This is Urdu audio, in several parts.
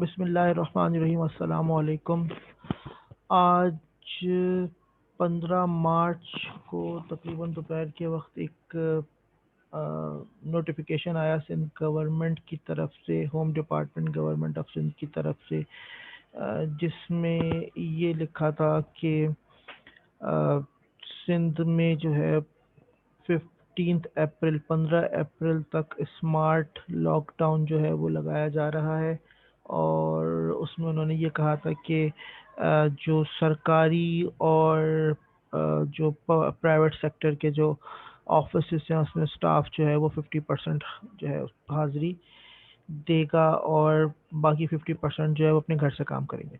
بسم اللہ الرحمن الرحیم السلام علیکم۔ آج 15 مارچ کو تقریباً دوپہر کے وقت ایک نوٹیفیکیشن آیا سندھ گورنمنٹ کی طرف سے، home department government of Sindh کی طرف سے، جس میں یہ لکھا تھا کہ آ، سندھ میں جو ہے 15 اپریل 15 اپریل تک اسمارٹ لاک ڈاؤن جو ہے وہ لگایا جا رہا ہے، اور اس میں انہوں نے یہ کہا تھا کہ جو سرکاری اور جو پرائیویٹ سیکٹر کے جو آفیسز ہیں اس میں اسٹاف جو ہے وہ 50% جو ہے حاضری دے گا، اور باقی 50% جو ہے وہ اپنے گھر سے کام کریں گے۔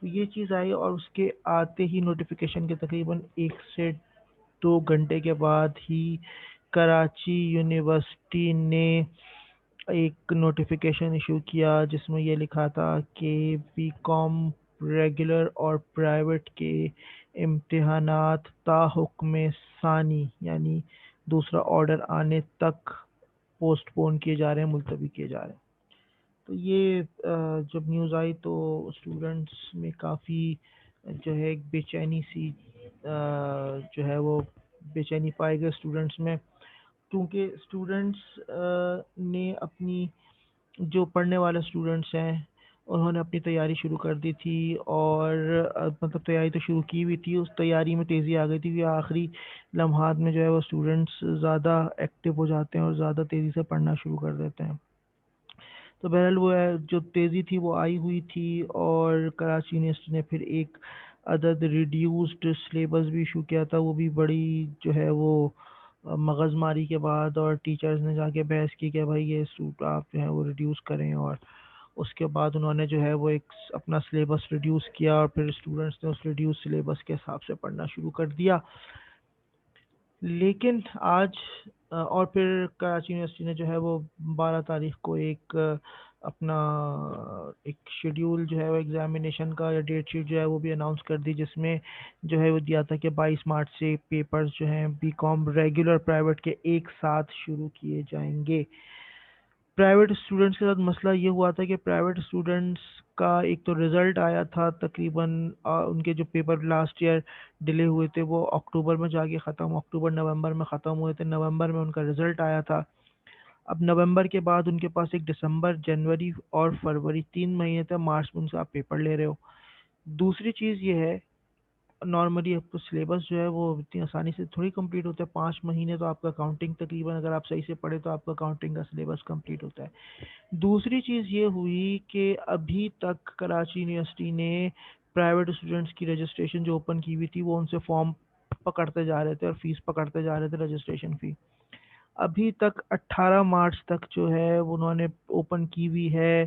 تو یہ چیز آئی، اور اس کے آتے ہی نوٹیفیکیشن کے تقریباً 1 سے 2 گھنٹے کے بعد ہی کراچی یونیورسٹی نے ایک نوٹیفیکیشن ایشو کیا، جس میں یہ لکھا تھا کہ بی کام ریگولر اور پرائیویٹ کے امتحانات تا حکم ثانی، یعنی دوسرا آرڈر آنے تک پوسٹ پون کیے جا رہے ہیں، ملتوی کیے جا رہے ہیں۔ تو یہ جب نیوز آئی تو اسٹوڈنٹس میں کافی جو ہے ایک بے چینی سی جو ہے وہ بے چینی پائے گئے اسٹوڈنٹس میں، کیونکہ اسٹوڈنٹس نے اپنی جو پڑھنے والے اسٹوڈنٹس ہیں انہوں نے اپنی تیاری شروع کر دی تھی، اور مطلب تیاری تو شروع کی ہوئی تھی، اس تیاری میں تیزی آ گئی تھی کہ آخری لمحات میں جو ہے وہ اسٹوڈنٹس زیادہ ایکٹیو ہو جاتے ہیں اور زیادہ تیزی سے پڑھنا شروع کر دیتے ہیں۔ تو بہرحال وہ ہے، جو تیزی تھی وہ آئی ہوئی تھی، اور کراچی یونیورسٹی نے پھر ایک عدد ریڈیوسڈ سلیبس بھی ایشو کیا تھا، وہ بھی بڑی جو ہے وہ مغز ماری کے بعد، اور ٹیچرز نے جا کے بحث کی کہ بھائی یہ سوٹ آپ جو ہے وہ ریڈیوس کریں، اور اس کے بعد انہوں نے جو ہے وہ ایک اپنا سلیبس ریڈیوس کیا، اور پھر اسٹوڈنٹس نے اس ریڈیوس سلیبس کے حساب سے پڑھنا شروع کر دیا۔ لیکن آج اور پھر کراچی یونیورسٹی نے جو ہے وہ 12 تاریخ کو ایک اپنا ایک شیڈیول جو ہے وہ ایگزامینیشن کا یا ڈیٹ شیٹ جو ہے وہ بھی اناؤنس کر دی، جس میں جو ہے وہ دیا تھا کہ 22 مارچ سے پیپرز جو ہیں بی کام ریگولر پرائیویٹ کے ایک ساتھ شروع کیے جائیں گے۔ پرائیویٹ اسٹوڈنٹس کے ساتھ مسئلہ یہ ہوا تھا کہ پرائیویٹ اسٹوڈنٹس کا ایک تو رزلٹ آیا تھا تقریباً ان کے جو پیپر لاسٹ ایئر ڈیلے ہوئے تھے وہ اکتوبر میں جا کے ختم، اکتوبر نومبر میں ختم ہوئے تھے، نومبر میں ان کا رزلٹ آیا تھا۔ اب نومبر کے بعد ان کے پاس ایک دسمبر، جنوری اور فروری 3 مہینے تھے، مارچ میں ان سے آپ پیپر لے رہے ہو۔ دوسری چیز یہ ہے، نارملی آپ کو سلیبس جو ہے وہ اتنی آسانی سے تھوڑی کمپلیٹ ہوتا ہے، 5 مہینے تو آپ کا کاؤنٹنگ تقریباً اگر آپ صحیح سے پڑھے تو آپ کا کاؤنٹنگ کا سلیبس کمپلیٹ ہوتا ہے۔ دوسری چیز یہ ہوئی کہ ابھی تک کراچی یونیورسٹی نے پرائیویٹ اسٹوڈنٹس کی رجسٹریشن جو اوپن کی ہوئی تھی وہ ان سے فارم پکڑتے جا رہے تھے اور فیس پکڑتے جا رہے تھے، رجسٹریشن فی ابھی تک 18 مارچ تک جو ہے وہ انہوں نے اوپن کی ہوئی ہے۔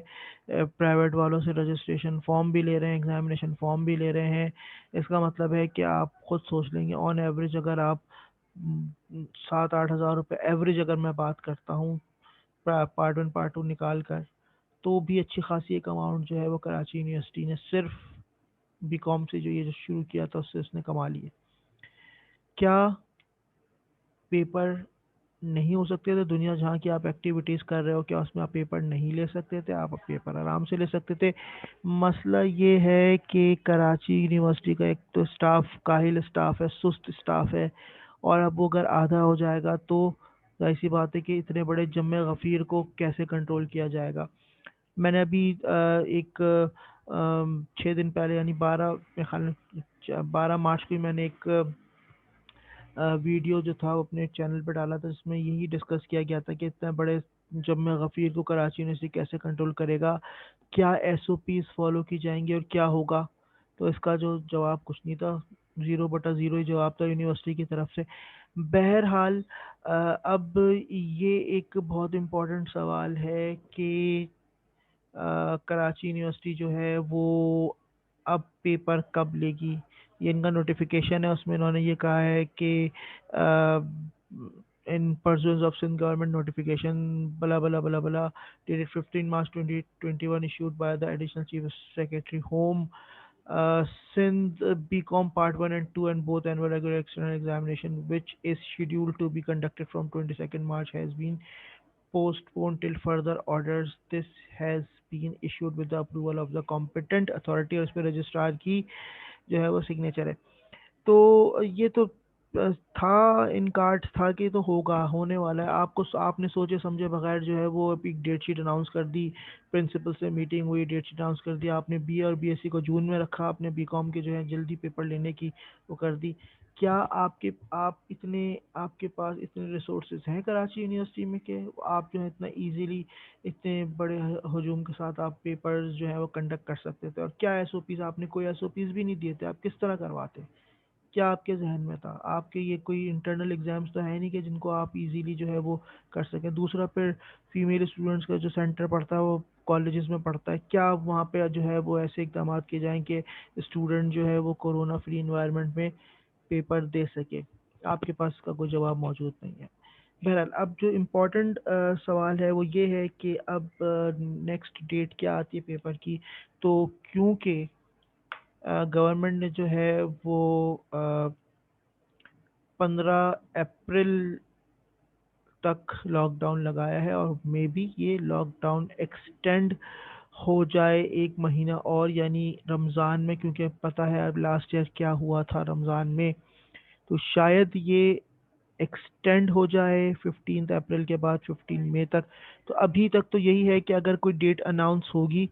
پرائیویٹ والوں سے رجسٹریشن فارم بھی لے رہے ہیں، ایگزامینیشن فارم بھی لے رہے ہیں۔ اس کا مطلب ہے کہ آپ خود سوچ لیں گے آن ایوریج اگر آپ 7-8 ہزار روپے ایوریج اگر میں بات کرتا ہوں پارٹ ون پارٹ ٹو نکال کر، تو بھی اچھی خاصی ایک اماؤنٹ جو ہے وہ کراچی یونیورسٹی نے صرف بی کام سے جو یہ جو شروع کیا تھا اس سے اس نے کما لی ہے۔ کیا پیپر نہیں ہو سکتے تھے؟ دنیا جہاں کی آپ ایکٹیویٹیز کر رہے ہو کیا اس میں آپ پیپر نہیں لے سکتے تھے؟ آپ پیپر آرام سے لے سکتے تھے۔ مسئلہ یہ ہے کہ کراچی یونیورسٹی کا ایک تو اسٹاف کاہل اسٹاف ہے، سست اسٹاف ہے، اور اب وہ اگر آدھا ہو جائے گا تو ظاہر سی بات ہے کہ اتنے بڑے جمع غفیر کو کیسے کنٹرول کیا جائے گا۔ میں نے ابھی ایک 6 دن پہلے یعنی 12 مارچ کو میں نے ایک ویڈیو جو تھا وہ اپنے چینل پہ ڈالا تھا، جس میں یہی ڈسکس کیا گیا تھا کہ اتنے بڑے جمع غفیر کو کراچی یونیورسٹی کیسے کنٹرول کرے گا، کیا ایس او پیز فالو کی جائیں گی اور کیا ہوگا۔ تو اس کا جو جواب کچھ نہیں تھا، 0/0 ہی جواب تھا یونیورسٹی کی طرف سے۔ بہرحال اب یہ ایک بہت امپورٹنٹ سوال ہے کہ کراچی یونیورسٹی جو ہے وہ اب پیپر کب لے گی۔ یہ ان کا نوٹیفیکیشن ہے، اس میں انہوں نے یہ کہا ہے کہ ان pursuance of Sindh government notification بلا بلا بلا بلا dated 15 March 2021 issued by the additional chief secretary home Sindh BCom part 1 and 2 and both annual regular external examination which is scheduled to be conducted from 22nd March has been postponed till further orders. This has been issued with the approval of the competent authority, اور اس پہ رجسٹرار کی جو ہے وہ سگنیچر ہے. تو یہ تو تھا، انکارڈ تھا کہ یہ تو ہوگا، ہونے والا ہے. آپ نے سوچے سمجھے بغیر جو ہے وہ ایک ڈیٹ شیٹ اناؤنس کر دی، پرنسپل سے میٹنگ ہوئی، ڈیٹ شیٹ اناؤنس کر دیا. آپ نے بی اے اور بی ایس سی کو جون میں رکھا، آپ نے بی کام کے جو ہے جلدی پیپر لینے کی وہ کر دی. کیا آپ کے پاس اتنے ریسورسز ہیں کراچی یونیورسٹی میں کہ آپ جو ہے اتنا ایزیلی اتنے بڑے ہجوم کے ساتھ آپ پیپرز جو ہے وہ کنڈکٹ کر سکتے تھے؟ اور کیا ایس او پیز، آپ نے کوئی ایس او پیز بھی نہیں دیے تھے، آپ کس طرح کرواتے؟ کیا آپ کے ذہن میں تھا؟ آپ کے یہ کوئی انٹرنل ایگزامس تو ہے نہیں کہ جن کو آپ ایزیلی جو ہے وہ کر سکیں. دوسرا پھر فیمیل اسٹوڈنٹس کا جو سینٹر پڑتا ہے وہ کالجز میں پڑتا ہے، کیا وہاں پہ جو ہے وہ ایسے اقدامات کیے جائیں کہ اسٹوڈنٹ جو ہے وہ کورونا فری انوائرمنٹ میں پیپر دے سکے؟ آپ کے پاس اس کا کوئی جواب موجود نہیں ہے. بہرحال اب جو امپورٹنٹ سوال ہے وہ یہ ہے کہ اب نیکسٹ ڈیٹ کیا آتی ہے پیپر کی. تو کیونکہ گورنمنٹ نے جو ہے وہ 15 اپریل تک لاک ڈاؤن لگایا ہے، اور مے بی یہ لاک ڈاؤن ایکسٹینڈ ہو جائے ایک مہینہ اور، یعنی رمضان میں، کیونکہ پتہ ہے اب لاسٹ ایئر کیا ہوا تھا رمضان میں. تو شاید یہ ایکسٹینڈ ہو جائے 15 اپریل کے بعد 15 مئی تک. تو ابھی تک تو یہی ہے کہ اگر کوئی ڈیٹ اناؤنس ہوگی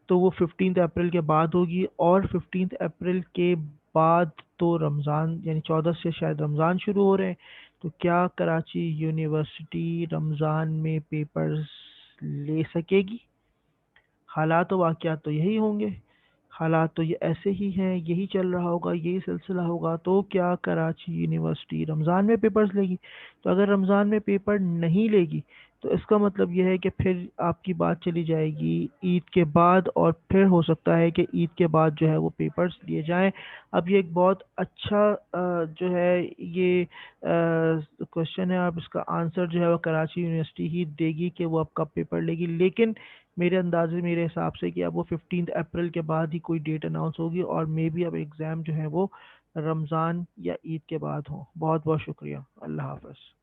تو وہ 15 اپریل کے بعد ہوگی، اور 15 اپریل کے بعد تو رمضان یعنی 14 سے شاید رمضان شروع ہو رہے ہیں. تو کیا کراچی یونیورسٹی رمضان میں پیپرز لے سکے گی؟ حالات و واقعات تو یہی ہوں گے، حالات تو یہ ایسے ہی ہیں، یہی چل رہا ہوگا، یہی سلسلہ ہوگا. تو کیا کراچی یونیورسٹی رمضان میں پیپرز لے گی؟ تو اگر رمضان میں پیپر نہیں لے گی تو اس کا مطلب یہ ہے کہ پھر آپ کی بات چلی جائے گی عید کے بعد، اور پھر ہو سکتا ہے کہ عید کے بعد جو ہے وہ پیپرز لیے جائیں. اب یہ ایک بہت اچھا جو ہے یہ کوشچن ہے. اب اس کا آنسر جو ہے وہ کراچی یونیورسٹی ہی دے گی کہ وہ اب کب پیپر لے گی. لیکن میرے اندازے، میرے حساب سے کہ اب وہ 15 اپریل کے بعد ہی کوئی ڈیٹ اناؤنس ہوگی، اور مے بی اب ایگزام جو ہے وہ رمضان یا عید کے بعد ہوں. بہت بہت شکریہ. اللہ حافظ.